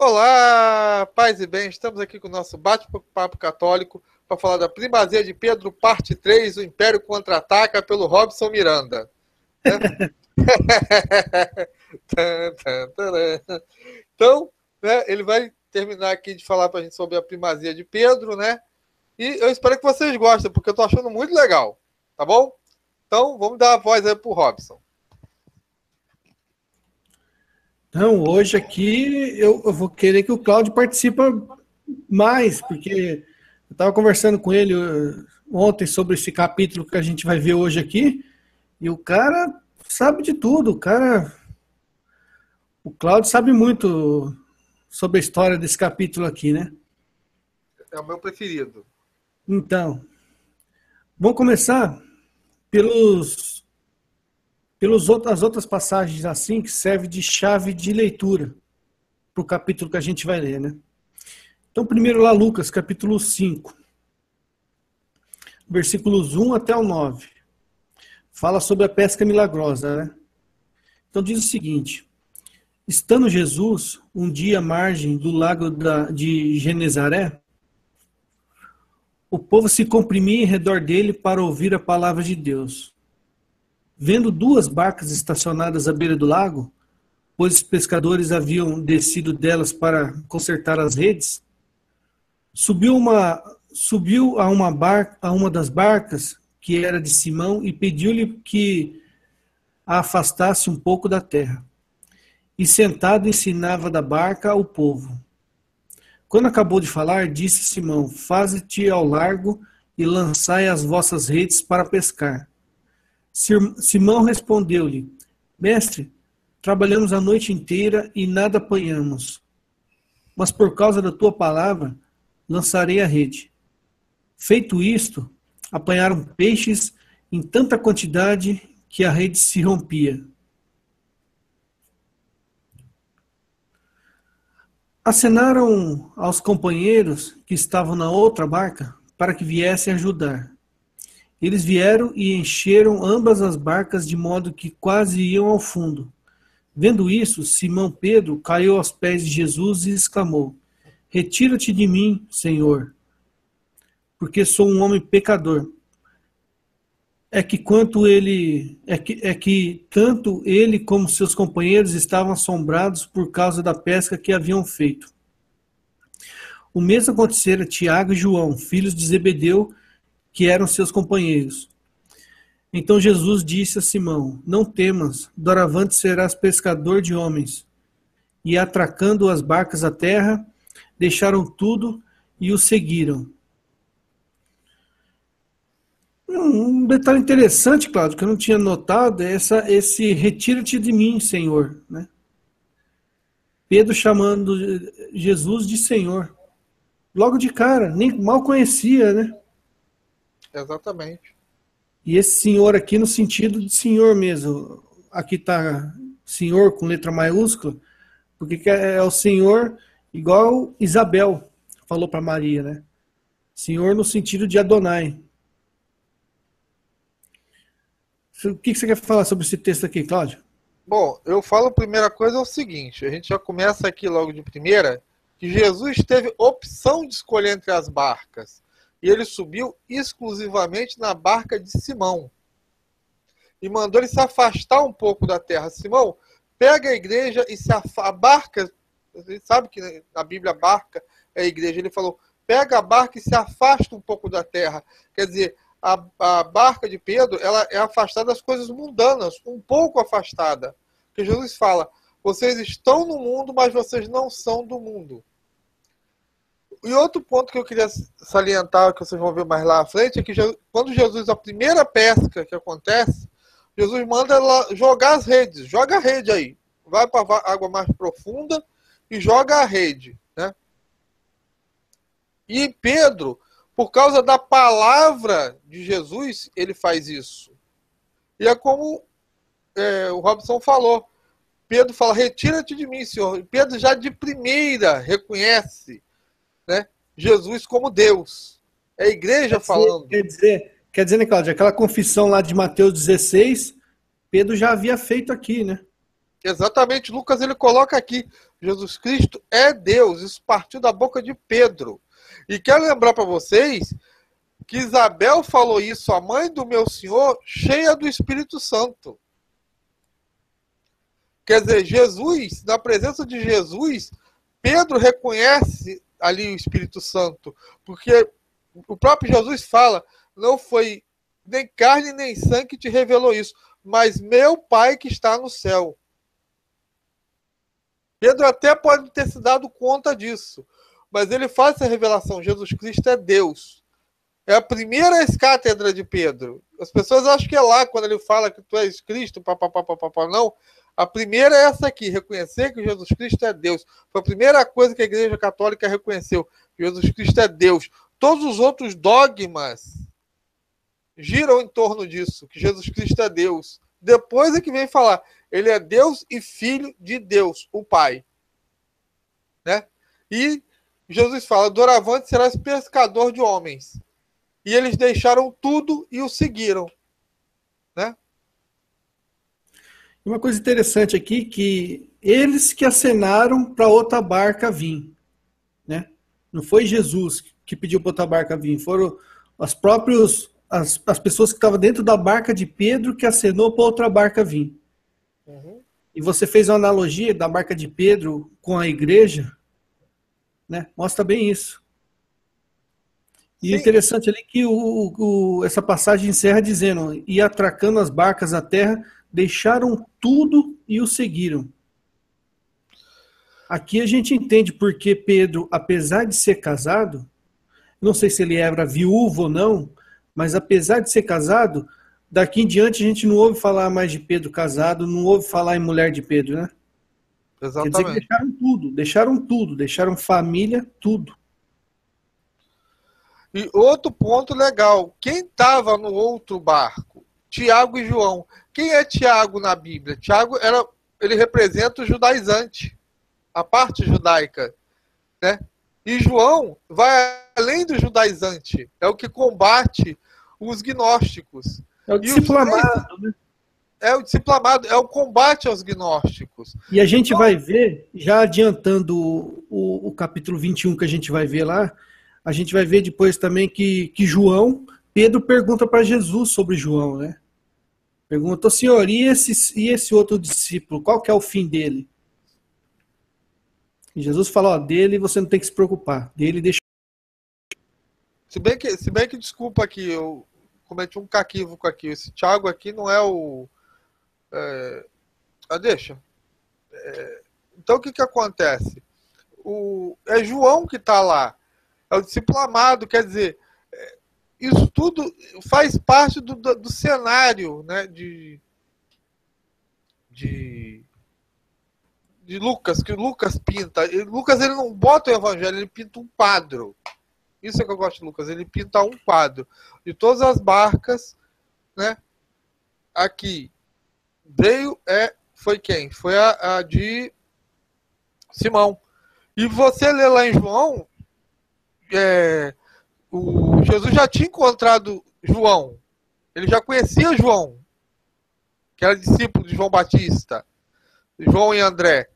Olá, paz e bem, estamos aqui com o nosso bate-papo católico para falar da primazia de Pedro, parte 3, o Império Contra-Ataca, pelo Robson Miranda. Né? Então, né, ele vai terminar aqui de falar para a gente sobre a primazia de Pedro, né? E eu espero que vocês gostem, porque eu estou achando muito legal, tá bom? Então, vamos dar a voz aí pro Robson. Então, hoje aqui eu vou querer que o Cláudio participe mais, porque eu estava conversando com ele ontem sobre esse capítulo que a gente vai ver hoje aqui, e o cara sabe de tudo, o Cláudio sabe muito sobre a história desse capítulo aqui, né? É o meu preferido. Então, vamos começar as outras passagens assim que serve de chave de leitura para o capítulo que a gente vai ler, né? Então, primeiro lá, Lucas, capítulo 5, versículos 1 até o 9. Fala sobre a pesca milagrosa, né? Então diz o seguinte: estando Jesus um dia à margem do lago de Genezaré, o povo se comprimia em redor dele para ouvir a palavra de Deus. Vendo duas barcas estacionadas à beira do lago, pois os pescadores haviam descido delas para consertar as redes, subiu a uma das barcas, que era de Simão, e pediu-lhe que a afastasse um pouco da terra. E sentado ensinava da barca ao povo. Quando acabou de falar, disse Simão: faze-te ao largo e lançai as vossas redes para pescar. Simão respondeu-lhe: mestre, trabalhamos a noite inteira e nada apanhamos. Mas por causa da tua palavra, lançarei a rede. Feito isto, apanharam peixes em tanta quantidade que a rede se rompia. Acenaram aos companheiros que estavam na outra barca para que viessem ajudar. Eles vieram e encheram ambas as barcas de modo que quase iam ao fundo. Vendo isso, Simão Pedro caiu aos pés de Jesus e exclamou: retira-te de mim, Senhor, porque sou um homem pecador. É que tanto ele como seus companheiros estavam assombrados por causa da pesca que haviam feito. O mesmo acontecera a Tiago e João, filhos de Zebedeu, que eram seus companheiros. Então Jesus disse a Simão: não temas, doravante serás pescador de homens. E atracando as barcas à terra, deixaram tudo e o seguiram. Um detalhe interessante, Cláudio, que eu não tinha notado, é esse retira-te de mim, Senhor. Né? Pedro chamando Jesus de Senhor. Logo de cara, nem mal conhecia, né? Exatamente. E esse senhor aqui no sentido de senhor mesmo. Aqui está senhor com letra maiúscula, porque é o senhor igual Isabel falou para Maria, né? Senhor no sentido de Adonai. O que você quer falar sobre esse texto aqui, Cláudio? Bom, eu falo a primeira coisa é o seguinte, a gente já começa aqui logo de primeira, que Jesus teve opção de escolher entre as barcas. E ele subiu exclusivamente na barca de Simão. E mandou ele se afastar um pouco da terra. Simão, pega a igreja e se a barca, você sabe que na Bíblia a barca é a igreja, ele falou, pega a barca e se afasta um pouco da terra. Quer dizer, a barca de Pedro, ela é afastada das coisas mundanas, um pouco afastada. Porque Jesus fala, vocês estão no mundo, mas vocês não são do mundo. E outro ponto que eu queria salientar, que vocês vão ver mais lá à frente, é que quando Jesus, a primeira pesca que acontece, Jesus manda ela jogar as redes, joga a rede aí, vai para a água mais profunda e joga a rede. Né? E Pedro, por causa da palavra de Jesus, ele faz isso. E é como o Robson falou, Pedro fala, retira-te de mim, Senhor. Pedro já de primeira reconhece, né, Jesus como Deus. É a igreja falando. Quer dizer, né, Cláudio, aquela confissão lá de Mateus 16, Pedro já havia feito aqui, né? Exatamente, Lucas ele coloca aqui, Jesus Cristo é Deus, isso partiu da boca de Pedro. E quero lembrar para vocês que Isabel falou isso, a mãe do meu Senhor, cheia do Espírito Santo. Quer dizer, Jesus, na presença de Jesus, Pedro reconhece ali o Espírito Santo, porque o próprio Jesus fala, não foi nem carne nem sangue que te revelou isso, mas meu Pai que está no céu. Pedro até pode ter se dado conta disso, mas ele faz essa revelação, Jesus Cristo é Deus. É a primeira escátedra de Pedro. As pessoas acham que é lá, quando ele fala que tu és Cristo, papapá, não. A primeira é essa aqui, reconhecer que Jesus Cristo é Deus. Foi a primeira coisa que a Igreja Católica reconheceu, que Jesus Cristo é Deus. Todos os outros dogmas giram em torno disso, que Jesus Cristo é Deus. Depois é que vem falar, ele é Deus e Filho de Deus, o Pai. Né? E Jesus fala, doravante serás pescador de homens. E eles deixaram tudo e o seguiram. Né? Uma coisa interessante aqui, que eles que acenaram para outra barca vir. Né? Não foi Jesus que pediu para outra barca vir, foram as pessoas que estavam dentro da barca de Pedro que acenou para outra barca vir. Uhum. E você fez uma analogia da barca de Pedro com a igreja, né? Mostra bem isso. E Sim. interessante ali que essa passagem encerra dizendo, e atracando as barcas à terra, deixaram tudo e o seguiram. Aqui a gente entende porque Pedro, apesar de ser casado, não sei se ele era viúvo ou não, mas apesar de ser casado, daqui em diante a gente não ouve falar mais de Pedro casado, não ouve falar em mulher de Pedro, né? Exatamente. Quer dizer que deixaram tudo, deixaram família, tudo. E outro ponto legal, quem estava no outro barco? Tiago e João. Quem é Tiago na Bíblia? Tiago ele representa o judaizante, a parte judaica, né? E João vai além do judaizante, é o que combate os gnósticos. É o discípulo amado, né? É o discípulo amado, é o combate aos gnósticos. E a gente vai ver, já adiantando o capítulo 21 que a gente vai ver lá, a gente vai ver depois também que Pedro pergunta para Jesus sobre João, né? Pergunta, Senhor, e esse outro discípulo, qual que é o fim dele? E Jesus fala, ó, dele você não tem que se preocupar, dele deixa... Se bem que desculpa aqui, eu cometi um caquívoco aqui, esse Tiago aqui não é o... deixa. Então o que acontece? É João que está lá, é o discípulo amado, quer dizer, isso tudo faz parte do cenário, né, de Lucas, que Lucas pinta. Lucas ele não bota o evangelho, ele pinta um quadro. Isso é que eu gosto de Lucas, ele pinta um quadro. De todas as barcas, né, aqui, foi quem? Foi a de Simão. E você lê lá em João, o Jesus já tinha encontrado João. Ele já conhecia João, que era discípulo de João Batista, João e André.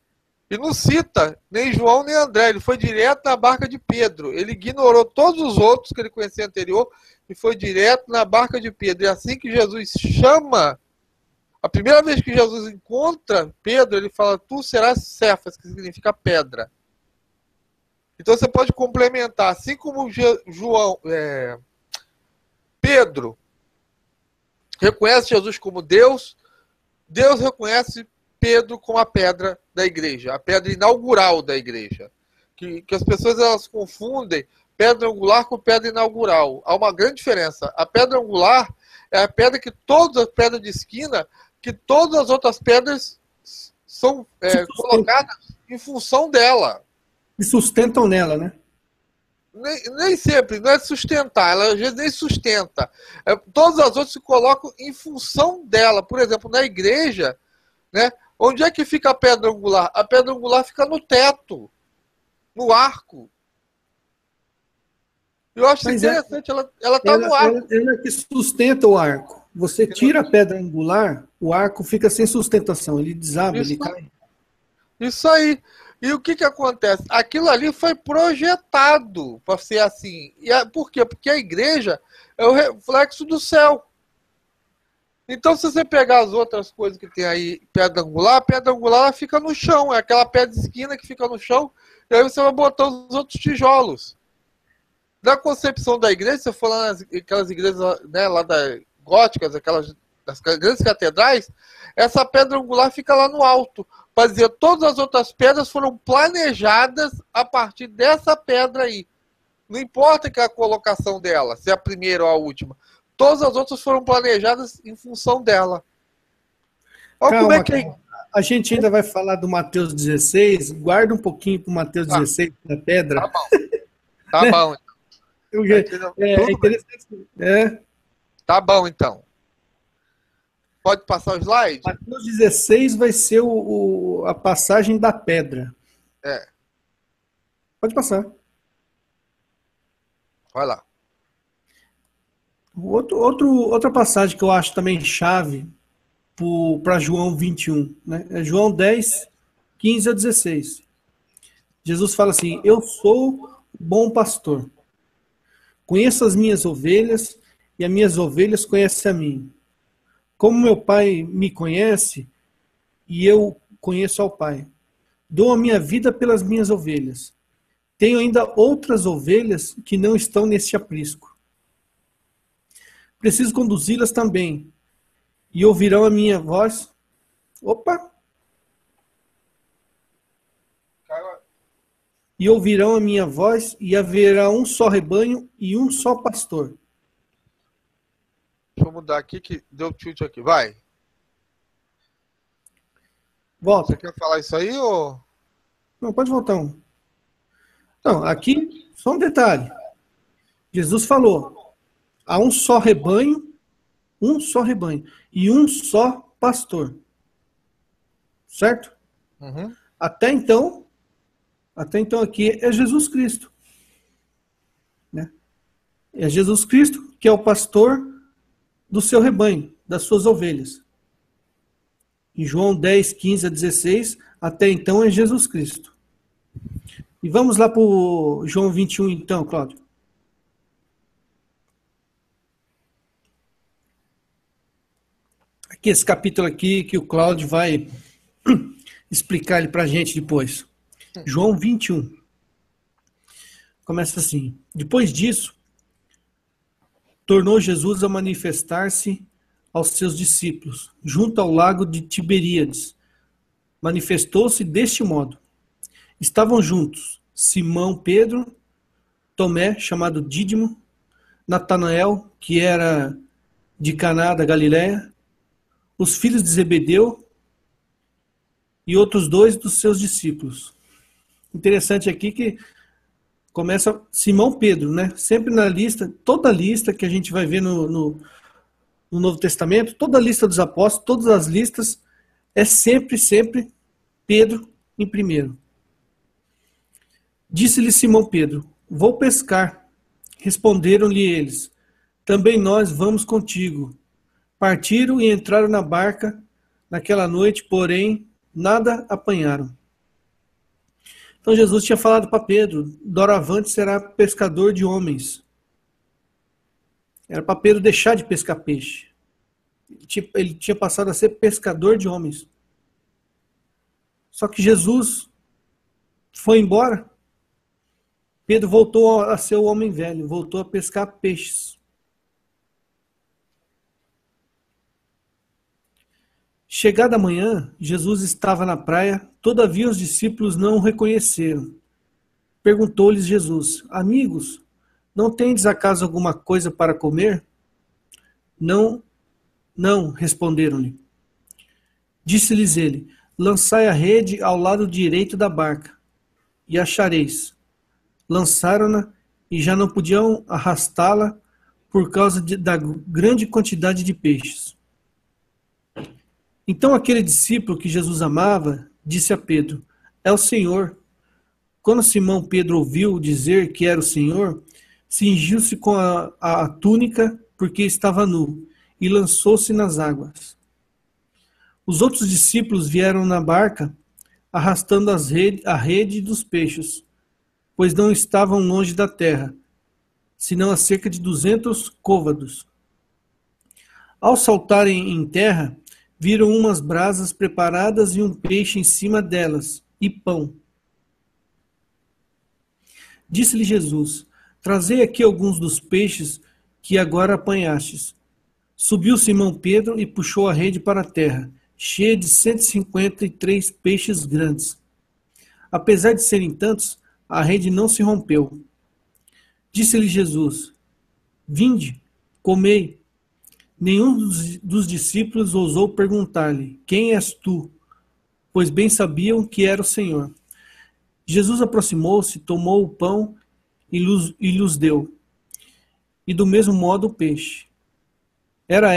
E não cita nem João nem André, ele foi direto na barca de Pedro. Ele ignorou todos os outros que ele conhecia anterior e foi direto na barca de Pedro. E assim que Jesus chama, a primeira vez que Jesus encontra Pedro, ele fala, tu serás Cefas, que significa pedra. Então você pode complementar, assim como Pedro reconhece Jesus como Deus, Deus reconhece Pedro como a pedra da igreja, a pedra inaugural da igreja. Que as pessoas elas confundem pedra angular com pedra inaugural. Há uma grande diferença. A pedra angular é a pedra que todas as pedras de esquina, que todas as outras pedras são colocadas em função dela. E sustentam nela, né? Nem sempre, não é sustentar, ela às vezes nem sustenta. Todas as outras se colocam em função dela. Por exemplo, na igreja, né, onde é que fica a pedra angular? A pedra angular fica no teto, no arco. Eu acho interessante, ela está no arco. Ela que sustenta o arco. Você tira a pedra angular, o arco fica sem sustentação, ele desaba, ele cai. Isso aí. E o que acontece? Aquilo ali foi projetado para ser assim. Por quê? Porque a igreja é o reflexo do céu. Então, se você pegar as outras coisas que tem aí, pedra angular, a pedra angular ela fica no chão. É aquela pedra de esquina que fica no chão. E aí você vai botar os outros tijolos. Na concepção da igreja, se você for lá naquelas igrejas, né, lá da góticas, das grandes catedrais, essa pedra angular fica lá no alto. Para dizer, todas as outras pedras foram planejadas a partir dessa pedra aí. Não importa que a colocação dela, se é a primeira ou a última. Todas as outras foram planejadas em função dela. Olha como é que é. A gente ainda vai falar do Mateus 16. Guarda um pouquinho para o Mateus 16 da pedra. Tá bom. Tá bom. É interessante. Tá bom, então. Pode passar o slide? Mateus 16 vai ser a passagem da pedra. Pode passar. Vai lá. Outra passagem que eu acho também chave para João 21, né? É João 10, 15 a 16. Jesus fala assim: eu sou o bom pastor. Conheço as minhas ovelhas e as minhas ovelhas conhecem a mim. Como meu Pai me conhece e eu conheço ao Pai. Dou a minha vida pelas minhas ovelhas. Tenho ainda outras ovelhas que não estão neste aprisco. Preciso conduzi-las também. E ouvirão a minha voz. Opa! E ouvirão a minha voz, e haverá um só rebanho e um só pastor. Deixa eu mudar aqui que deu tilt aqui. Vai. Volta. Você quer falar isso aí ou... Não, pode voltar um. Não, aqui, só um detalhe. Jesus falou, há um só rebanho e um só pastor. Certo? Uhum. Até então aqui é Jesus Cristo. Né? É Jesus Cristo que é o pastor do seu rebanho, das suas ovelhas. Em João 10, 15 a 16, até então é Jesus Cristo. E vamos lá para o João 21 então, Cláudio. Aqui, esse capítulo aqui que o Cláudio vai explicar ele para a gente depois. João 21. Começa assim. Depois disso, tornou Jesus a manifestar-se aos seus discípulos, junto ao lago de Tiberíades. Manifestou-se deste modo. Estavam juntos Simão Pedro, Tomé, chamado Dídimo, Natanael, que era de Caná da Galiléia, os filhos de Zebedeu e outros dois dos seus discípulos. Interessante aqui que começa Simão Pedro, né? Sempre na lista, toda a lista que a gente vai ver no Novo Testamento, toda a lista dos apóstolos, todas as listas, é sempre Pedro em primeiro. Disse-lhe Simão Pedro: vou pescar. Responderam-lhe eles: também nós vamos contigo. Partiram e entraram na barca naquela noite, porém nada apanharam. Então Jesus tinha falado para Pedro: doravante será pescador de homens. Era para Pedro deixar de pescar peixe. Ele tinha passado a ser pescador de homens. Só que Jesus foi embora. Pedro voltou a ser o homem velho, voltou a pescar peixes. Chegada a manhã, Jesus estava na praia, todavia os discípulos não o reconheceram. Perguntou-lhes Jesus: amigos, não tendes acaso alguma coisa para comer? Não, responderam-lhe. Disse-lhes ele: lançai a rede ao lado direito da barca, e achareis. Lançaram-na e já não podiam arrastá-la por causa da grande quantidade de peixes. Então aquele discípulo que Jesus amava disse a Pedro: é o Senhor. Quando Simão Pedro ouviu dizer que era o Senhor, cingiu-se com a túnica porque estava nu, e lançou-se nas águas. Os outros discípulos vieram na barca, arrastando a rede dos peixes, pois não estavam longe da terra, senão a cerca de 200 côvados. Ao saltarem em terra, viram umas brasas preparadas e um peixe em cima delas, e pão. Disse-lhe Jesus: Trazei aqui alguns dos peixes que agora apanhastes. Subiu Simão Pedro e puxou a rede para a terra, cheia de 153 peixes grandes. Apesar de serem tantos, a rede não se rompeu. Disse-lhe Jesus: Vinde, comei. Nenhum dos discípulos ousou perguntar-lhe: Quem és tu? Pois bem sabiam que era o Senhor. Jesus aproximou-se, tomou o pão e lhes deu, e do mesmo modo o peixe. Era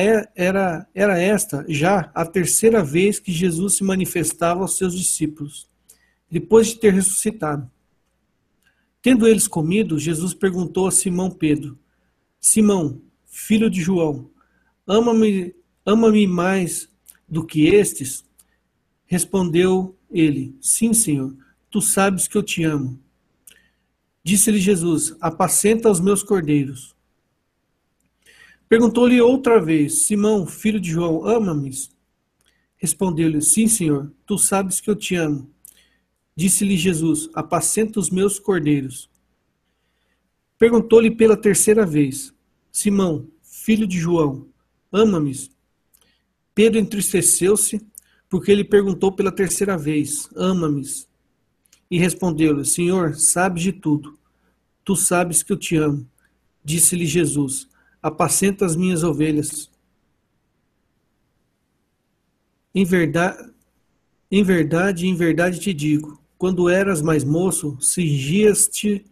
esta já a terceira vez que Jesus se manifestava aos seus discípulos, depois de ter ressuscitado. Tendo eles comido, Jesus perguntou a Simão Pedro: Simão, filho de João, ama-me mais do que estes? Respondeu ele: Sim, Senhor, tu sabes que eu te amo. Disse-lhe Jesus: Apacenta os meus cordeiros. Perguntou-lhe outra vez: Simão, filho de João, ama-me? Respondeu-lhe: Sim, Senhor, tu sabes que eu te amo. Disse-lhe Jesus: Apacenta os meus cordeiros. Perguntou-lhe pela terceira vez: Simão, filho de João, ama-me? Pedro entristeceu-se, porque ele perguntou pela terceira vez: Ama-me? E respondeu-lhe: Senhor, sabes de tudo. Tu sabes que eu te amo. Disse-lhe Jesus: Apacenta as minhas ovelhas. Em verdade te digo, quando eras mais moço, cingias-te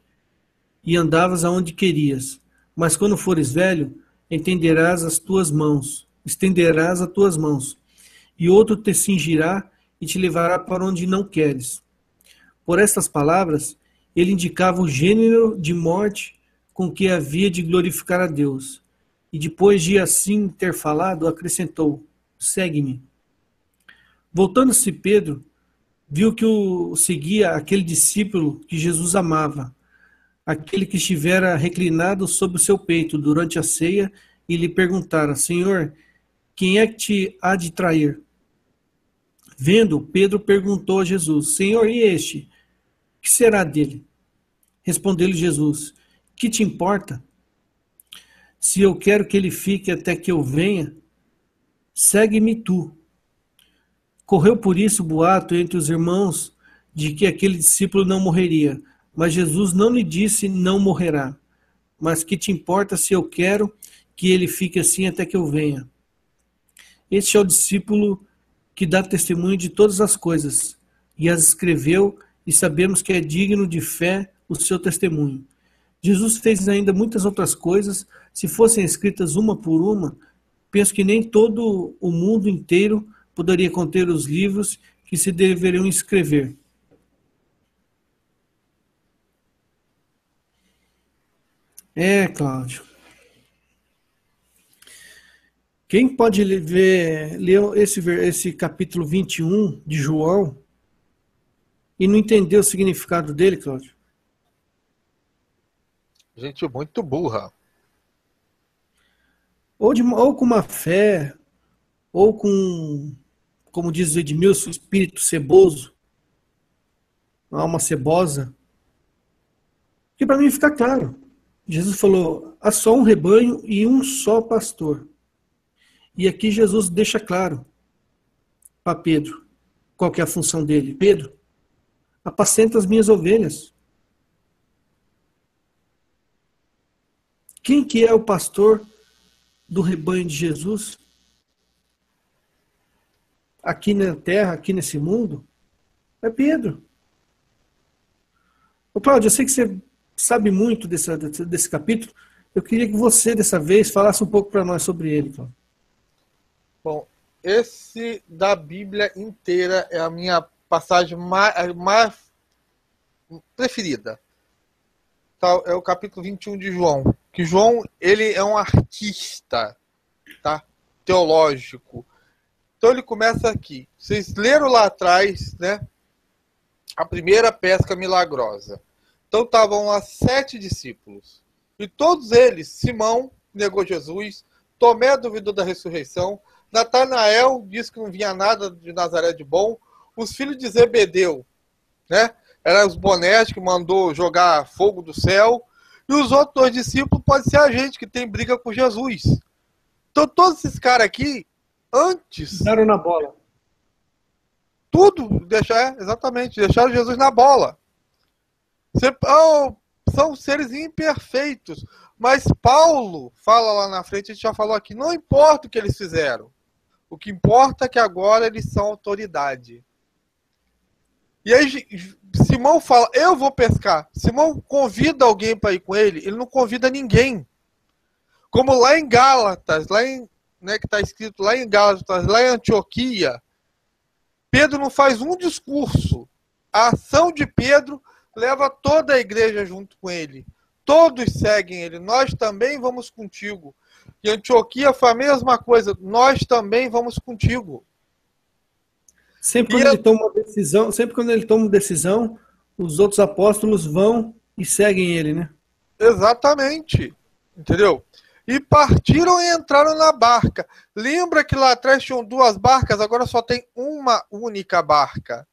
e andavas aonde querias. Mas quando fores velho, estenderás as tuas mãos, e outro te cingirá e te levará para onde não queres. Por estas palavras, ele indicava o gênero de morte com que havia de glorificar a Deus. E depois de assim ter falado, acrescentou: Segue-me. Voltando-se Pedro, viu que o seguia aquele discípulo que Jesus amava, aquele que estivera reclinado sobre o seu peito durante a ceia, e lhe perguntara: Senhor, quem é que te há de trair? Vendo, Pedro perguntou a Jesus: Senhor, e este? Que será dele? Respondeu-lhe Jesus: Que te importa? Se eu quero que ele fique até que eu venha, segue-me tu. Correu por isso o boato entre os irmãos de que aquele discípulo não morreria. Mas Jesus não lhe disse: não morrerá. Mas que te importa se eu quero que ele fique assim até que eu venha? Este é o discípulo que dá testemunho de todas as coisas, e as escreveu, e sabemos que é digno de fé o seu testemunho. Jesus fez ainda muitas outras coisas. Se fossem escritas uma por uma, penso que nem todo o mundo inteiro poderia conter os livros que se deveriam escrever. Cláudio. Quem pode ler esse capítulo 21 de João e não entender o significado dele, Cláudio? Gente muito burra. Ou com uma fé, ou com, como diz o Edmilson, espírito ceboso, uma alma cebosa. Porque para mim fica claro. Jesus falou: há só um rebanho e um só pastor. E aqui Jesus deixa claro para Pedro qual que é a função dele. Pedro, apacenta as minhas ovelhas. Quem que é o pastor do rebanho de Jesus? Aqui na terra, aqui nesse mundo? É Pedro. Ô Cláudio, eu sei que você sabe muito desse capítulo. Eu queria que você, dessa vez, falasse um pouco para nós sobre ele, Cláudio. Bom, esse da Bíblia inteira é a minha passagem mais preferida. É o capítulo 21 de João. Que João, ele é um artista, tá? teológico. Então ele começa aqui. Vocês leram lá atrás, né? A primeira pesca milagrosa. Então estavam lá 7 discípulos. E todos eles, Simão negou Jesus, Tomé duvidou da ressurreição, Natanael disse que não vinha nada de Nazaré de bom, os filhos de Zebedeu, né? Eram os bonés que mandou jogar fogo do céu, e os outros 2 discípulos pode ser a gente que tem briga com Jesus. Então todos esses caras aqui, antes... Deram na bola. Tudo, exatamente, deixaram Jesus na bola. São seres imperfeitos. Mas Paulo fala lá na frente, a gente já falou aqui, não importa o que eles fizeram. O que importa é que agora eles são autoridade. E aí Simão fala, eu vou pescar. Simão convida alguém para ir com ele, ele não convida ninguém. Como lá em Gálatas, né, que está escrito lá em Gálatas, lá em Antioquia, Pedro não faz um discurso. A ação de Pedro leva toda a igreja junto com ele. Todos seguem ele. Nós também vamos contigo. E Antioquia foi a mesma coisa. Nós também vamos contigo. Sempre quando ele toma uma decisão, os outros apóstolos vão e seguem ele, né? Exatamente. Entendeu? E partiram e entraram na barca. Lembra que lá atrás tinham 2 barcas, agora só tem uma única barca.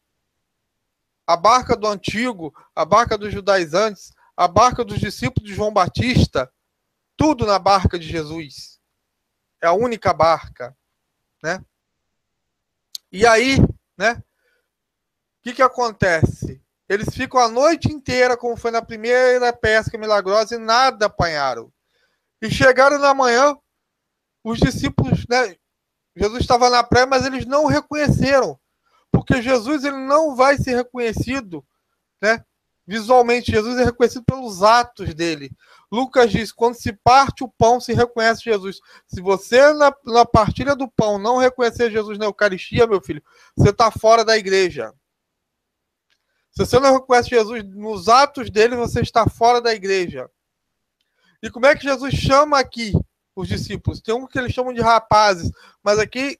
A barca do antigo, a barca dos judaizantes, a barca dos discípulos de João Batista, tudo na barca de Jesus. É a única barca, né? E aí, né? O que acontece? Eles ficam a noite inteira, como foi na primeira pesca milagrosa, e nada apanharam. E chegaram na manhã, os discípulos, né? Jesus estava na praia, mas eles não o reconheceram. Porque Jesus ele não vai ser reconhecido, né? Visualmente, Jesus é reconhecido pelos atos dele. Lucas diz, quando se parte o pão, se reconhece Jesus. Se você, na partilha do pão, não reconhecer Jesus na Eucaristia, meu filho, você está fora da igreja. Se você não reconhece Jesus nos atos dele, você está fora da igreja. E como é que Jesus chama aqui os discípulos? Tem um que eles chamam de rapazes, mas aqui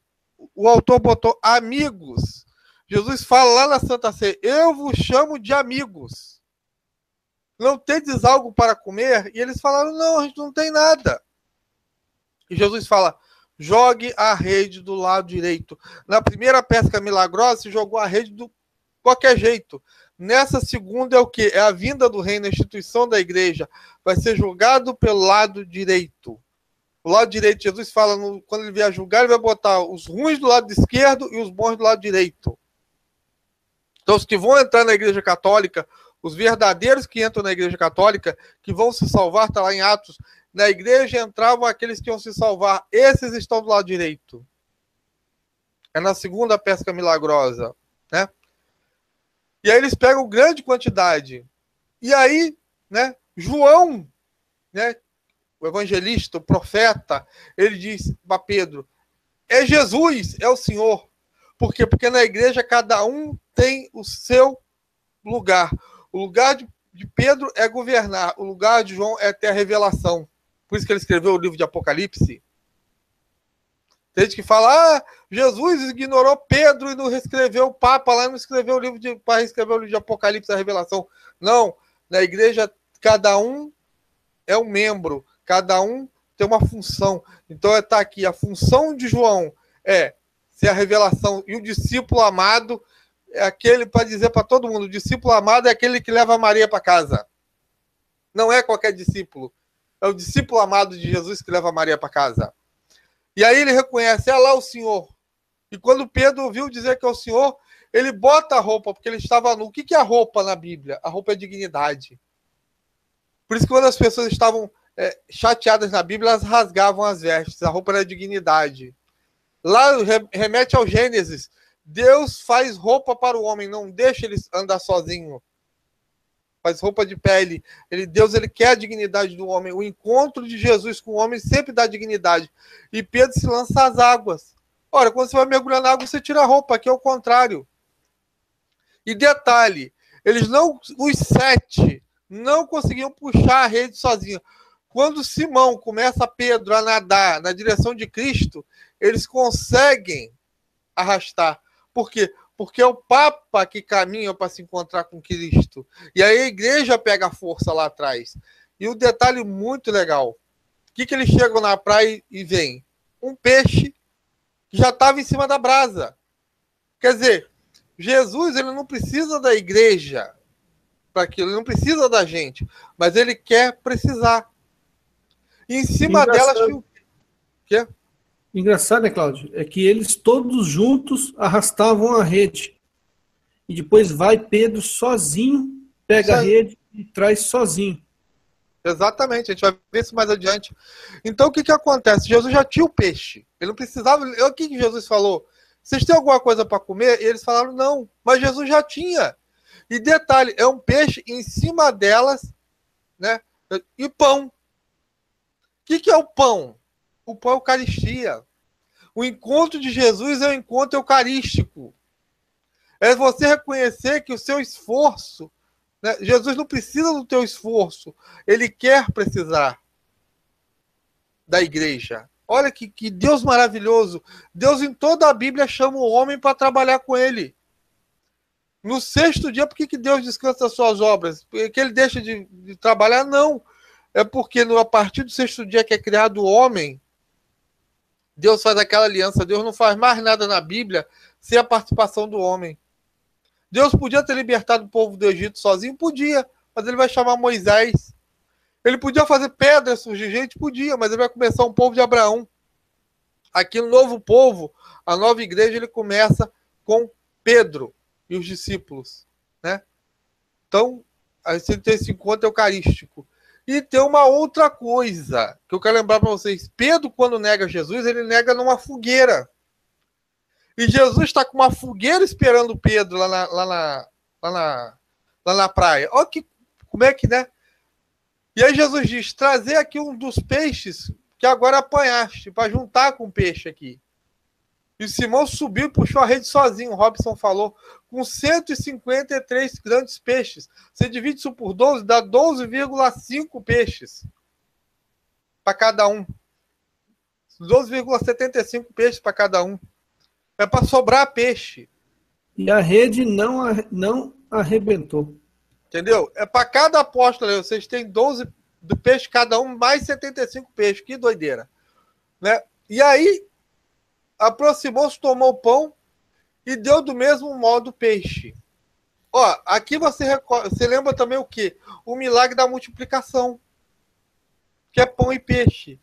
o autor botou amigos. Jesus fala lá na Santa Ceia, eu vos chamo de amigos. Não tendes algo para comer? E eles falaram, não, a gente não tem nada. E Jesus fala, jogue a rede do lado direito. Na primeira pesca milagrosa, se jogou a rede do qualquer jeito. Nessa segunda é o quê? É a vinda do reino, a instituição da igreja. Vai ser julgado pelo lado direito. O lado direito, Jesus fala, quando ele vier julgar, ele vai botar os ruins do lado esquerdo e os bons do lado direito. Então, os que vão entrar na igreja católica, os verdadeiros que entram na igreja católica, que vão se salvar, está lá em Atos, na igreja entravam aqueles que iam se salvar. Esses estão do lado direito. É na segunda pesca milagrosa, né? E aí eles pegam grande quantidade. E aí, né, João, né, o evangelista, o profeta, ele diz para Pedro, é Jesus, é o Senhor. Por quê? Porque na igreja cada um tem o seu lugar. O lugar de Pedro é governar, o lugar de João é ter a revelação. Por isso que ele escreveu o livro de Apocalipse. Tem gente que fala, Jesus ignorou Pedro e não reescreveu o Papa lá, não escreveu o livro para reescrever o livro de Apocalipse, a revelação. Não, na igreja cada um é um membro, cada um tem uma função. Então está aqui, a função de João é ser a revelação, e o discípulo amado é aquele, para dizer para todo mundo, o discípulo amado é aquele que leva a Maria para casa. Não é qualquer discípulo, é o discípulo amado de Jesus que leva a Maria para casa. E aí ele reconhece, é lá o Senhor. E quando Pedro ouviu dizer que é o Senhor, ele bota a roupa, porque ele estava nu. O que é a roupa na Bíblia? A roupa é dignidade. Por isso que quando as pessoas estavam chateadas na Bíblia, elas rasgavam as vestes. A roupa era dignidade. Lá remete ao Gênesis. Deus faz roupa para o homem, não deixa ele andar sozinho. Faz roupa de pele. Deus ele quer a dignidade do homem. O encontro de Jesus com o homem sempre dá dignidade. E Pedro se lança às águas. Ora, quando você vai mergulhar na água, você tira a roupa, aqui é o contrário. E detalhe, os 7 não conseguiam puxar a rede sozinhos. Quando Simão começa Pedro a nadar na direção de Cristo, eles conseguem arrastar. Por quê? Porque é o Papa que caminha para se encontrar com Cristo. E aí a igreja pega força lá atrás. E um detalhe muito legal. O que eles chegam na praia e veem? Um peixe que já estava em cima da brasa. Quer dizer, Jesus ele não precisa da igreja para aquilo, ele não precisa da gente, mas ele quer precisar. E em cima delas tinha o quê? Engraçado, né, Cláudio? É que eles todos juntos arrastavam a rede. E depois vai Pedro sozinho, pega a rede e traz sozinho. Exatamente, a gente vai ver isso mais adiante. Então o que acontece? Jesus já tinha o peixe. Ele não precisava. O que Jesus falou? Vocês têm alguma coisa para comer? E eles falaram não, mas Jesus já tinha. E detalhe, é um peixe em cima delas, né? E pão. O que é o pão? O pão é a Eucaristia. O encontro de Jesus é um encontro eucarístico. É você reconhecer que o seu esforço, né? Jesus não precisa do teu esforço, ele quer precisar da igreja. Olha que Deus maravilhoso. Deus em toda a Bíblia chama o homem para trabalhar com ele. No sexto dia, por que Deus descansa das suas obras? Porque ele deixa de trabalhar? Não. É porque a partir do sexto dia que é criado o homem, Deus faz aquela aliança. Deus não faz mais nada na Bíblia sem a participação do homem. Deus podia ter libertado o povo do Egito sozinho? Podia, mas ele vai chamar Moisés. Ele podia fazer pedras surgir gente? Podia, mas ele vai começar um povo de Abraão. Aqui no novo povo, a nova igreja, ele começa com Pedro e os discípulos, né? Então, a gente tem esse encontro eucarístico. E tem uma outra coisa que eu quero lembrar para vocês. Pedro, quando nega Jesus, ele nega numa fogueira. E Jesus está com uma fogueira esperando Pedro lá na praia. Olha como é que, né? E aí Jesus diz, trazer aqui um dos peixes que agora apanhaste, para juntar com o peixe aqui. E Simão subiu e puxou a rede sozinho, o Robson falou, com 153 grandes peixes. Você divide isso por 12, dá 12,5 peixes para cada um. 12,75 peixes para cada um. É para sobrar peixe. E a rede não arrebentou. Entendeu? É para cada apóstolo, vocês têm 12 do peixe cada um, mais 75 peixes. Que doideira. Né? E aí, aproximou-se, tomou o pão e deu do mesmo modo o peixe. Ó, aqui você lembra também o quê? O milagre da multiplicação, que é pão e peixe.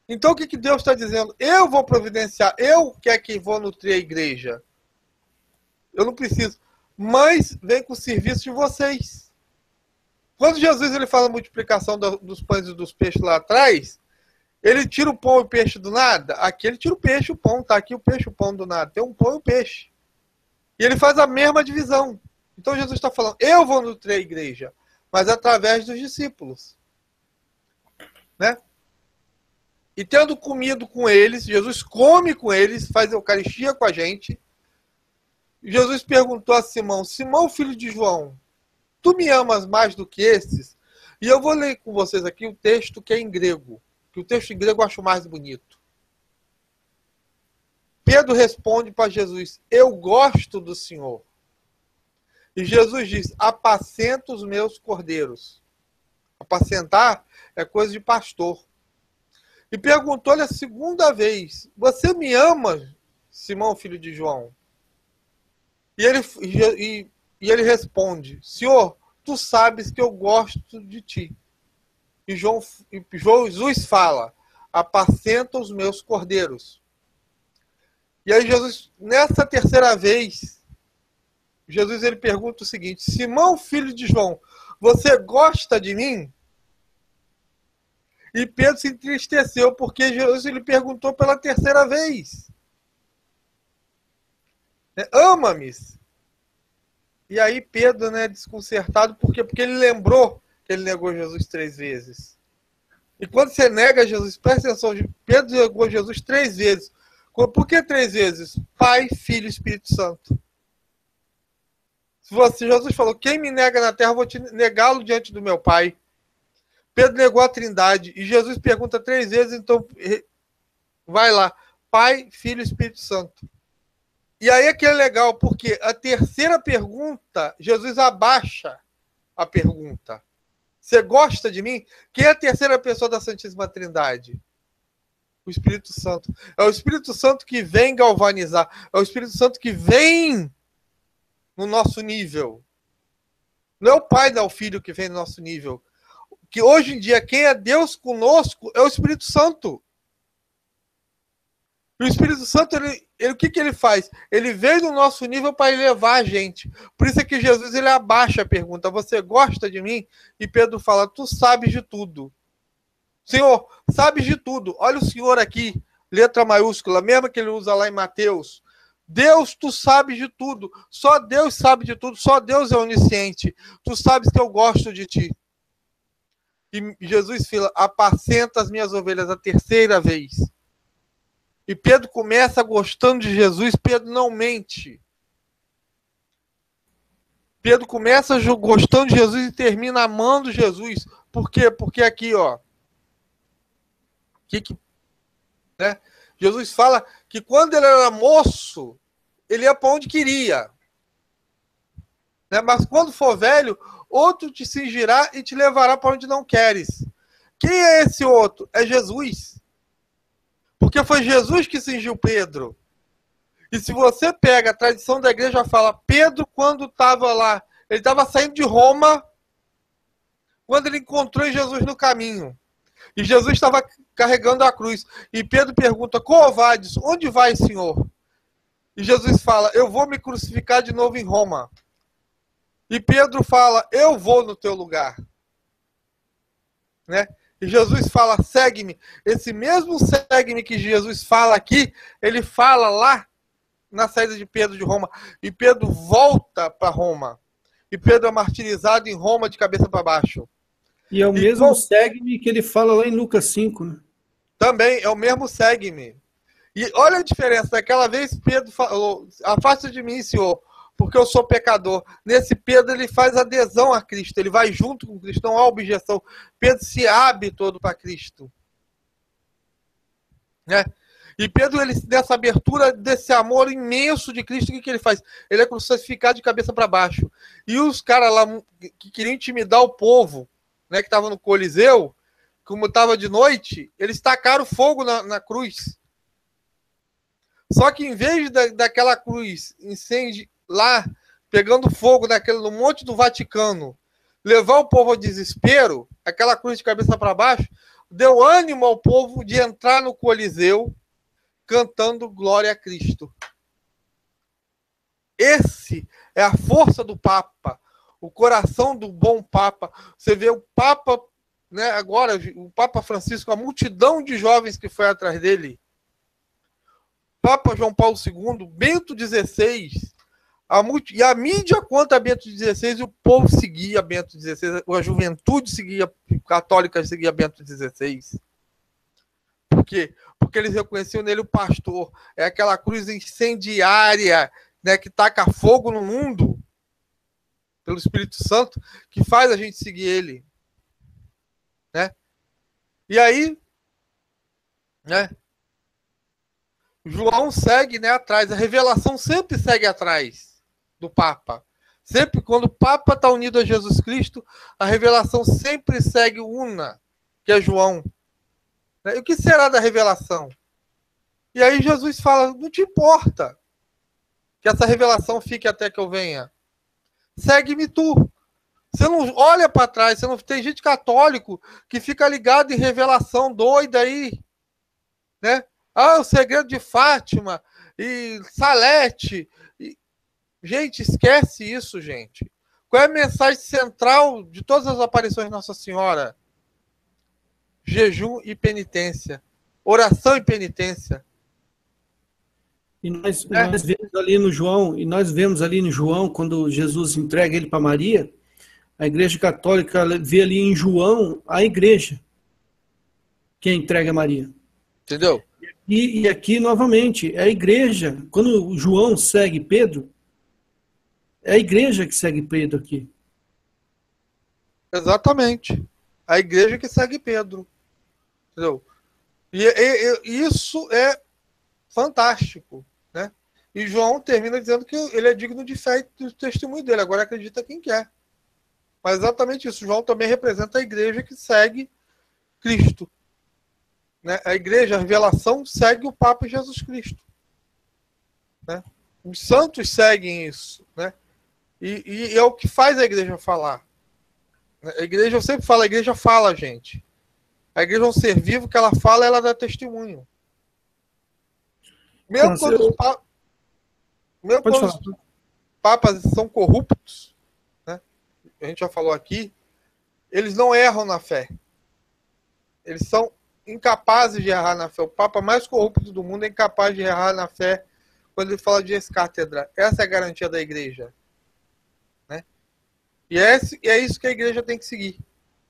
Então o que Deus está dizendo? Eu vou providenciar, eu que é que vou nutrir a igreja. Eu não preciso. Mas vem com o serviço de vocês. Quando Jesus ele fala a multiplicação dos pães e dos peixes lá atrás, ele tira o pão e o peixe do nada. Aqui ele tira o peixe e o pão. Tá aqui o peixe e o pão do nada. Tem um pão e um peixe. E ele faz a mesma divisão. Então Jesus está falando, eu vou nutrir a igreja, mas através dos discípulos. Né? E tendo comido com eles, Jesus come com eles, faz a Eucaristia com a gente. Jesus perguntou a Simão, Simão, filho de João, tu me amas mais do que esses? E eu vou ler com vocês aqui o texto que é em grego, que o texto em grego eu acho mais bonito. Pedro responde para Jesus, eu gosto do Senhor. E Jesus diz, apacenta os meus cordeiros. Apacentar é coisa de pastor. E perguntou-lhe a segunda vez, você me ama, Simão, filho de João? E ele responde, Senhor, tu sabes que eu gosto de ti. E Jesus fala, apacenta os meus cordeiros. E aí Jesus, nessa terceira vez, Jesus ele pergunta o seguinte, Simão, filho de João, você gosta de mim? E Pedro se entristeceu, porque Jesus ele perguntou pela terceira vez. Ama-me? E aí Pedro, né, desconcertado, por quê? Porque ele lembrou que ele negou Jesus 3 vezes. E quando você nega Jesus, presta atenção, Pedro negou Jesus 3 vezes. Por que 3 vezes? Pai, Filho e Espírito Santo. Se Jesus falou, quem me nega na terra, eu vou te negá-lo diante do meu Pai. Pedro negou a Trindade. E Jesus pergunta 3 vezes, então vai lá. Pai, Filho e Espírito Santo. E aí é que é legal, porque a terceira pergunta, Jesus abaixa a pergunta. Você gosta de mim? Quem é a terceira pessoa da Santíssima Trindade? O Espírito Santo. É o Espírito Santo que vem galvanizar. É o Espírito Santo que vem no nosso nível. Não é o Pai, não é o Filho que vem no nosso nível. Que hoje em dia, quem é Deus conosco é o Espírito Santo. E o Espírito Santo, o que ele faz? Ele veio no nosso nível para elevar a gente. Por isso é que Jesus ele abaixa a pergunta. Você gosta de mim? E Pedro fala, tu sabes de tudo. Senhor, sabes de tudo. Olha o Senhor aqui, letra maiúscula, mesmo que ele usa lá em Mateus. Deus, tu sabes de tudo. Só Deus sabe de tudo. Só Deus é onisciente. Tu sabes que eu gosto de ti. E Jesus fala, apacenta as minhas ovelhas a terceira vez. E Pedro começa gostando de Jesus. Pedro não mente. Pedro começa gostando de Jesus e termina amando Jesus. Por quê? Porque aqui, ó. Né? Jesus fala que quando ele era moço, ele ia para onde queria. Né? Mas quando for velho, outro te cingirá e te levará para onde não queres. Quem é esse outro? É Jesus. Porque foi Jesus que cingiu Pedro. E se você pega a tradição da igreja, fala, Pedro, quando estava lá, ele estava saindo de Roma, quando ele encontrou Jesus no caminho. E Jesus estava carregando a cruz. E Pedro pergunta, covardes, onde vai, Senhor? E Jesus fala, eu vou me crucificar de novo em Roma. E Pedro fala, eu vou no teu lugar. Né? E Jesus fala, segue-me. Esse mesmo segue-me que Jesus fala aqui, ele fala lá na saída de Pedro de Roma. E Pedro volta para Roma. E Pedro é martirizado em Roma de cabeça para baixo. E é o mesmo segue-me que ele fala lá em Lucas 5, né? Também é o mesmo segue-me. E olha a diferença. Daquela vez Pedro falou, afasta de mim, Senhor, porque eu sou pecador. Nesse Pedro ele faz adesão a Cristo. Ele vai junto com Cristo, não há objeção. Pedro se abre todo para Cristo. Né? E Pedro, ele, nessa abertura desse amor imenso de Cristo, o que ele faz? Ele é crucificado de cabeça para baixo. E os caras lá que queriam intimidar o povo, né, que estava no Coliseu, como estava de noite, eles tacaram fogo na cruz. Só que em vez daquela cruz incêndio lá, pegando fogo no monte do Vaticano, levar o povo ao desespero, aquela cruz de cabeça para baixo, deu ânimo ao povo de entrar no Coliseu cantando glória a Cristo. Esse é a força do Papa, o coração do bom Papa. Você vê o Papa, né, agora, o Papa Francisco, a multidão de jovens que foi atrás dele. Papa João Paulo II, Bento XVI, e a mídia contra Bento XVI, e o povo seguia Bento XVI, a juventude seguia, católica seguia Bento XVI. Por quê? Porque eles reconheciam nele o pastor. É aquela cruz incendiária, né, que taca fogo no mundo, pelo Espírito Santo, que faz a gente seguir ele. Né? E aí, né, João segue, né, atrás. A revelação sempre segue atrás do Papa. Sempre quando o Papa está unido a Jesus Cristo, a revelação sempre segue una, que é João. E o que será da revelação? E aí Jesus fala, não te importa que essa revelação fique até que eu venha. Segue-me tu. Você não olha para trás, você não tem gente católico que fica ligado em revelação doida aí, né? Ah, o segredo de Fátima e Salete. Gente, esquece isso, gente. Qual é a mensagem central de todas as aparições de Nossa Senhora? Jejum e penitência. Oração e penitência. E nós vemos ali no João, quando Jesus entrega ele para Maria, a Igreja Católica vê ali em João a igreja que entrega a Maria. Entendeu? E aqui, novamente, é a igreja. Quando João segue Pedro, é a igreja que segue Pedro aqui. Exatamente. A igreja que segue Pedro. Entendeu? Isso é fantástico, né? E João termina dizendo que ele é digno de fé e do testemunho dele. Agora acredita quem quer. Mas exatamente isso. João também representa a igreja que segue Cristo. Né? A igreja, a revelação, segue o Papa Jesus Cristo. Né? Os santos seguem isso. Né? E é o que faz a igreja falar. A igreja, eu sempre falo, a igreja fala, gente. A igreja é um ser vivo que ela fala, ela dá testemunho. Mesmo quando os papas são corruptos, né? A gente já falou aqui, eles não erram na fé. Eles são incapazes de errar na fé. O papa mais corrupto do mundo é incapaz de errar na fé quando ele fala de ex-cátedra. Essa é a garantia da igreja. Né? E é isso que a igreja tem que seguir.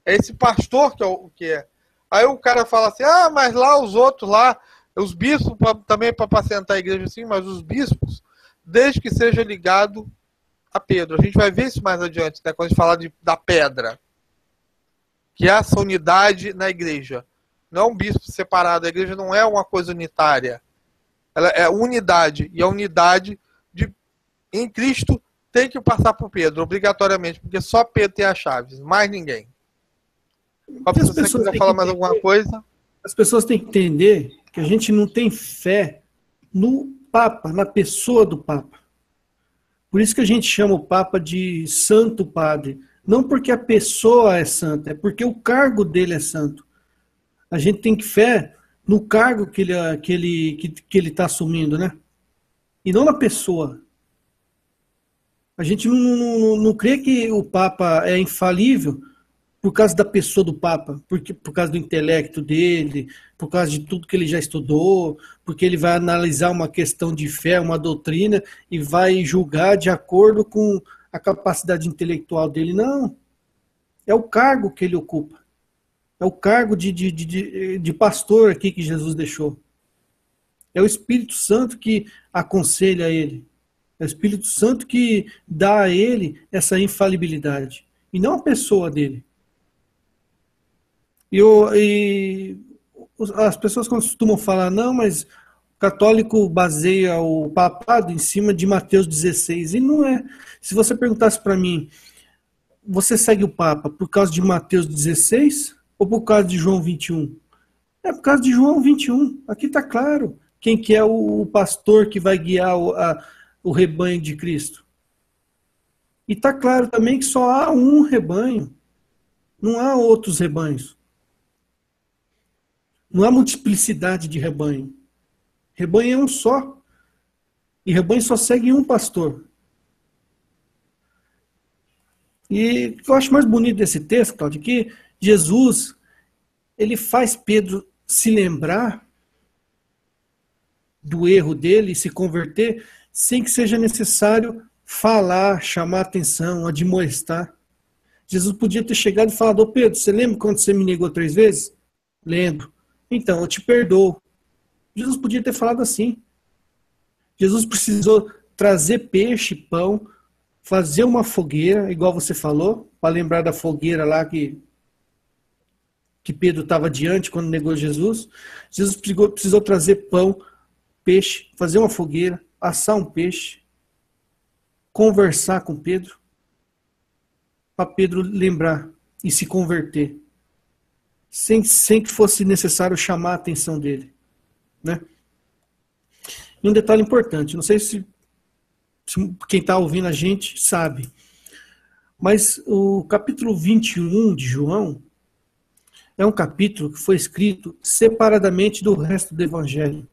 É esse pastor que é. Aí o cara fala assim, mas lá os outros lá, os bispos também para apacentar a igreja assim, mas os bispos, desde que seja ligado a Pedro. A gente vai ver isso mais adiante, né, quando a gente falar da pedra. Que é essa unidade na igreja. Não é um bispo separado. A igreja não é uma coisa unitária. Ela é unidade. E a unidade em Cristo tem que passar por Pedro, obrigatoriamente, porque só Pedro tem as chaves, mais ninguém. Se você quiser falar mais alguma coisa. As pessoas têm que entender que a gente não tem fé no Papa, na pessoa do Papa. Por isso que a gente chama o Papa de Santo Padre. Não porque a pessoa é santa, é porque o cargo dele é santo. A gente tem fé no cargo que ele está assumindo, né? E não na pessoa. A gente não crê que o Papa é infalível por causa da pessoa do Papa, por causa do intelecto dele, por causa de tudo que ele já estudou, porque ele vai analisar uma questão de fé, uma doutrina, e vai julgar de acordo com a capacidade intelectual dele. Não. É o cargo que ele ocupa. É o cargo de pastor aqui que Jesus deixou. É o Espírito Santo que aconselha ele. É o Espírito Santo que dá a ele essa infalibilidade. E não a pessoa dele. E as pessoas costumam falar, não, mas o católico baseia o papado em cima de Mateus 16. E não é. Se você perguntasse para mim, você segue o Papa por causa de Mateus 16 ou por causa de João 21? É por causa de João 21. Aqui está claro quem que é o pastor que vai guiar o rebanho de Cristo. E está claro também que só há um rebanho. Não há outros rebanhos. Não há multiplicidade de rebanho. Rebanho é um só. E rebanho só segue um pastor. E o que eu acho mais bonito desse texto, Cláudio, é que Jesus, ele faz Pedro se lembrar do erro dele e se converter sem que seja necessário falar, chamar atenção, admoestar. Jesus podia ter chegado e falado, Pedro, você lembra quando você me negou 3 vezes? Lembro. Então, eu te perdoo. Jesus podia ter falado assim. Jesus precisou trazer peixe, pão, fazer uma fogueira, igual você falou, para lembrar da fogueira lá que Pedro estava diante quando negou Jesus. Jesus precisou trazer pão, peixe, fazer uma fogueira, assar um peixe, conversar com Pedro, para Pedro lembrar e se converter, sem que fosse necessário chamar a atenção dele. Né? E um detalhe importante, não sei se quem está ouvindo a gente sabe, mas o capítulo 21 de João é um capítulo que foi escrito separadamente do resto do Evangelho.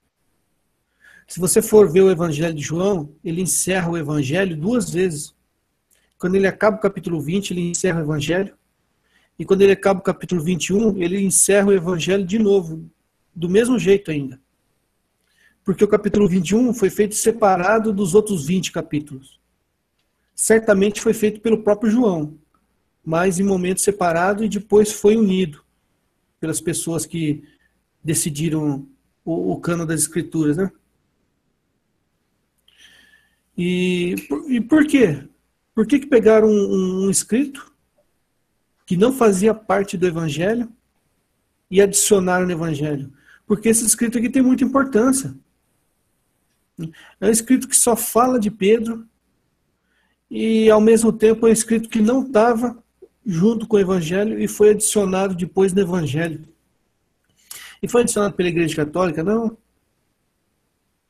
Se você for ver o Evangelho de João, ele encerra o Evangelho 2 vezes. Quando ele acaba o capítulo 20, ele encerra o Evangelho. E quando ele acaba o capítulo 21, ele encerra o Evangelho de novo, do mesmo jeito ainda. Porque o capítulo 21 foi feito separado dos outros 20 capítulos. Certamente foi feito pelo próprio João, mas em momento separado e depois foi unido pelas pessoas que decidiram o cânon das Escrituras, né? E por quê? Por que pegaram um escrito que não fazia parte do Evangelho e adicionaram no Evangelho. Porque esse escrito aqui tem muita importância. É um escrito que só fala de Pedro e, ao mesmo tempo, é um escrito que não estava junto com o Evangelho e foi adicionado depois no Evangelho. E foi adicionado pela Igreja Católica? Não.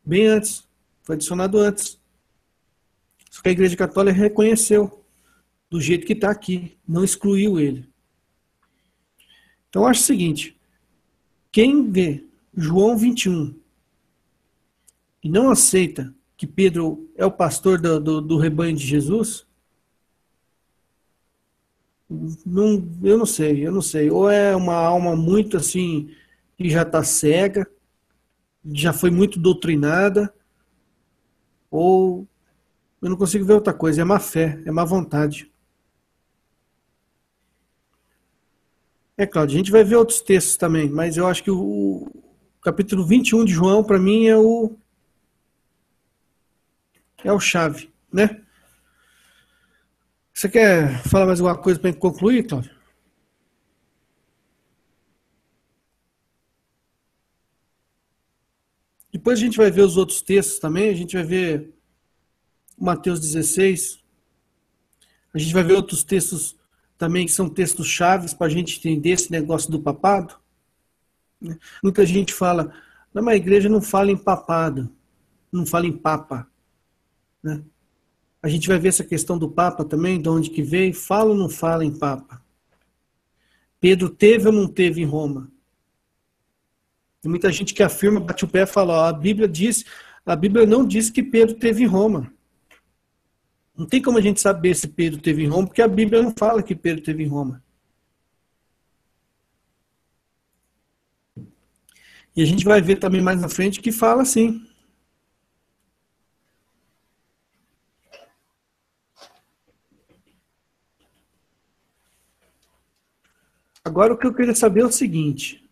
Bem antes. Foi adicionado antes. Só que a Igreja Católica reconheceu do jeito que está aqui. Não excluiu ele. Então, eu acho o seguinte. Quem vê João 21 e não aceita que Pedro é o pastor do rebanho de Jesus, eu não sei. Ou é uma alma muito assim, que já está cega, já foi muito doutrinada, ou eu não consigo ver outra coisa, é má fé, é má vontade. É claro, a gente vai ver outros textos também, mas eu acho que o capítulo 21 de João, para mim, é o chave, né? Você quer falar mais alguma coisa para concluir, Cláudio? Depois a gente vai ver os outros textos também, a gente vai ver Mateus 16, a gente vai ver outros textos também que são textos chaves para a gente entender esse negócio do papado. Muita gente fala, não, mas a igreja não fala em papado, não fala em papa, né? A gente vai ver essa questão do Papa também, de onde que veio, fala ou não fala em Papa? Pedro teve ou não teve em Roma? Tem muita gente que afirma, bate o pé e fala, ó, a Bíblia não diz que Pedro teve em Roma. Não tem como a gente saber se Pedro teve em Roma, porque a Bíblia não fala que Pedro teve em Roma. E a gente vai ver também mais na frente que fala assim. Agora o que eu queria saber é o seguinte.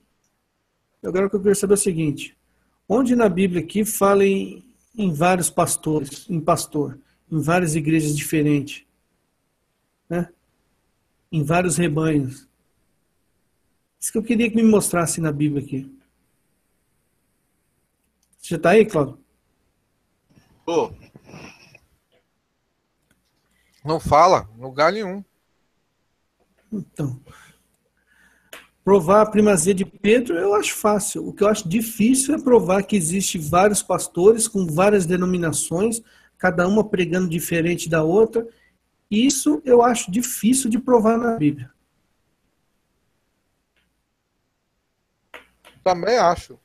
Onde na Bíblia aqui fala em vários pastores, em pastor, em várias igrejas diferentes, né? Em vários rebanhos. Isso que eu queria que me mostrasse na Bíblia aqui. Você está aí, Cláudio? Pô. Não fala, em lugar nenhum. Então, provar a primazia de Pedro eu acho fácil. O que eu acho difícil é provar que existe vários pastores com várias denominações, cada uma pregando diferente da outra. Isso eu acho difícil de provar na Bíblia. Também acho.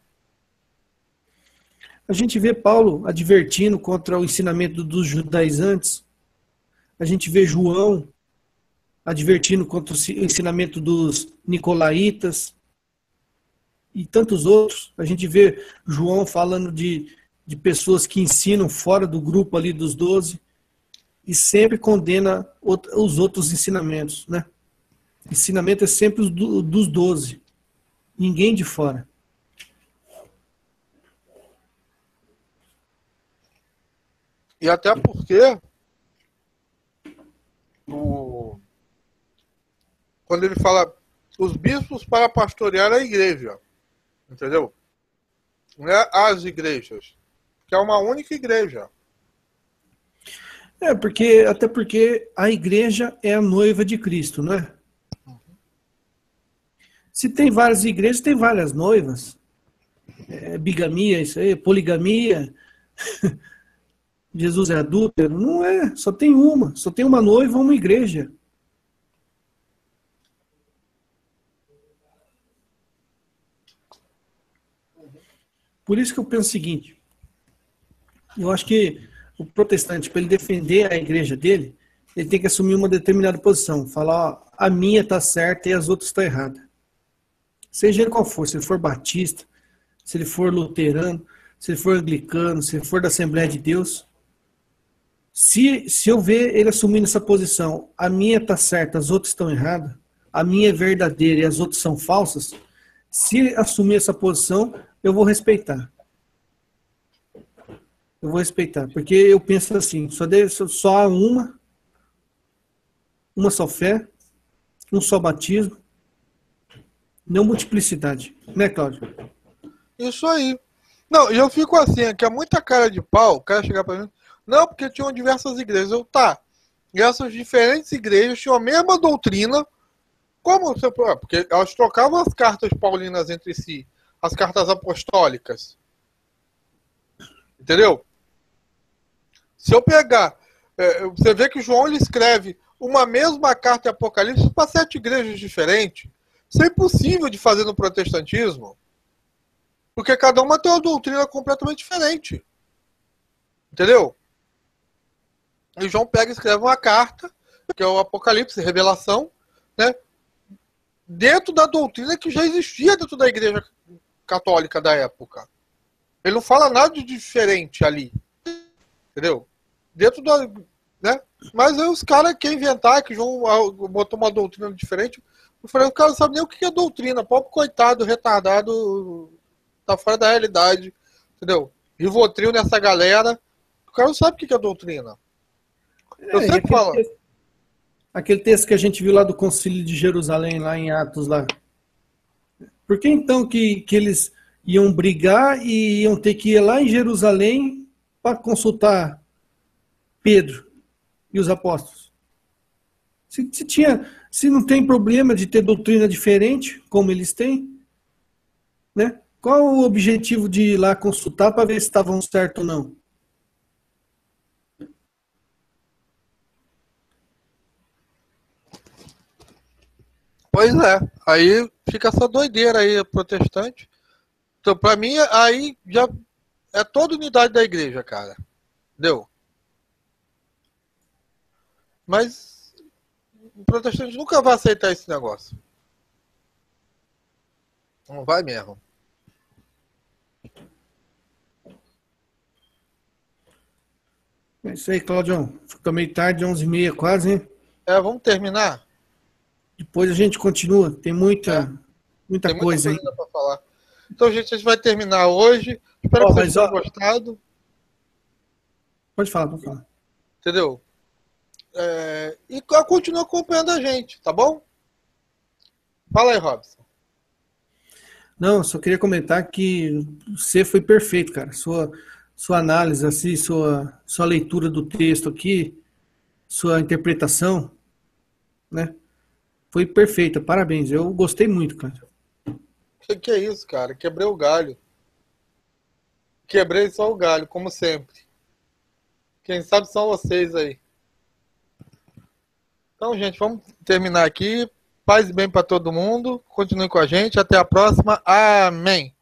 A gente vê Paulo advertindo contra o ensinamento dos judaizantes. A gente vê João advertindo contra o ensinamento dos nicolaítas e tantos outros. A gente vê João falando de pessoas que ensinam fora do grupo ali dos 12 e sempre condena os outros ensinamentos, né? Ensinamento é sempre os dos 12, ninguém de fora. E até porque quando ele fala os bispos para pastorear a igreja, entendeu? Não é as igrejas, que é uma única igreja. Até porque a igreja é a noiva de Cristo, não é? Se tem várias igrejas, tem várias noivas. Bigamia, isso aí, poligamia. Jesus é adúltero? Não é, só tem uma noiva, uma igreja. Por isso que eu penso o seguinte, eu acho que o protestante, para ele defender a igreja dele, ele tem que assumir uma determinada posição, falar, ó, a minha está certa e as outras estão erradas. Seja ele qual for, se ele for batista, se ele for luterano, se ele for anglicano, se ele for da Assembleia de Deus, se eu ver ele assumindo essa posição, a minha está certa, as outras estão erradas, a minha é verdadeira e as outras são falsas, se assumir essa posição, eu vou respeitar. Eu vou respeitar, porque eu penso assim, só há uma só fé, um só batismo, não multiplicidade. Né, Cláudio? Isso aí. Não, e eu fico assim, é que é muita cara de pau, o cara chegar pra mim, não, porque tinham diversas igrejas. Eu, tá, e essas diferentes igrejas tinham a mesma doutrina, como você, porque elas trocavam as cartas paulinas entre si, as cartas apostólicas. Entendeu? Se eu pegar, você vê que João ele escreve uma mesma carta de Apocalipse para 7 igrejas diferentes. Isso é impossível de fazer no protestantismo. Porque cada uma tem uma doutrina completamente diferente. Entendeu? E João pega e escreve uma carta, que é o Apocalipse, Revelação, né? Dentro da doutrina que já existia dentro da igreja católica da época. Ele não fala nada de diferente ali. Entendeu? Dentro da. Né? Mas aí os caras querem inventar que João botou uma doutrina diferente. Eu falei, o cara não sabe nem o que é doutrina. Pobre coitado, retardado, tá fora da realidade. Entendeu? Rivotril nessa galera. O cara não sabe o que é doutrina. Eu sempre falo. Aquele texto que a gente viu lá do Concílio de Jerusalém, lá em Atos, lá. Por que então que eles iam brigar e iam ter que ir lá em Jerusalém para consultar Pedro e os apóstolos? Se não tem problema de ter doutrina diferente, como eles têm, né? Qual o objetivo de ir lá consultar para ver se estavam certo ou não? Pois é, aí fica essa doideira aí, protestante. Então, pra mim, aí já é toda unidade da igreja, cara. Entendeu? Mas o protestante nunca vai aceitar esse negócio. Não vai mesmo. É isso aí, Claudião. Fica meio tarde, 11h30 quase, hein? Vamos terminar? Depois a gente continua. Tem muita Tem muita coisa aí. coisa pra falar. Então, gente, a gente vai terminar hoje. Espero que vocês tenham gostado. Pode falar, pode falar. Entendeu? E continua acompanhando a gente, tá bom? Fala aí, Robson. Não, só queria comentar que você foi perfeito, cara. Sua análise, assim, sua leitura do texto aqui, sua interpretação, né? Foi perfeita. Parabéns. Eu gostei muito, cara. Que é isso, cara? Quebrei o galho. Quebrei só o galho, como sempre. Quem sabe são vocês aí. Então, gente, vamos terminar aqui. Paz e bem para todo mundo. Continue com a gente. Até a próxima. Amém.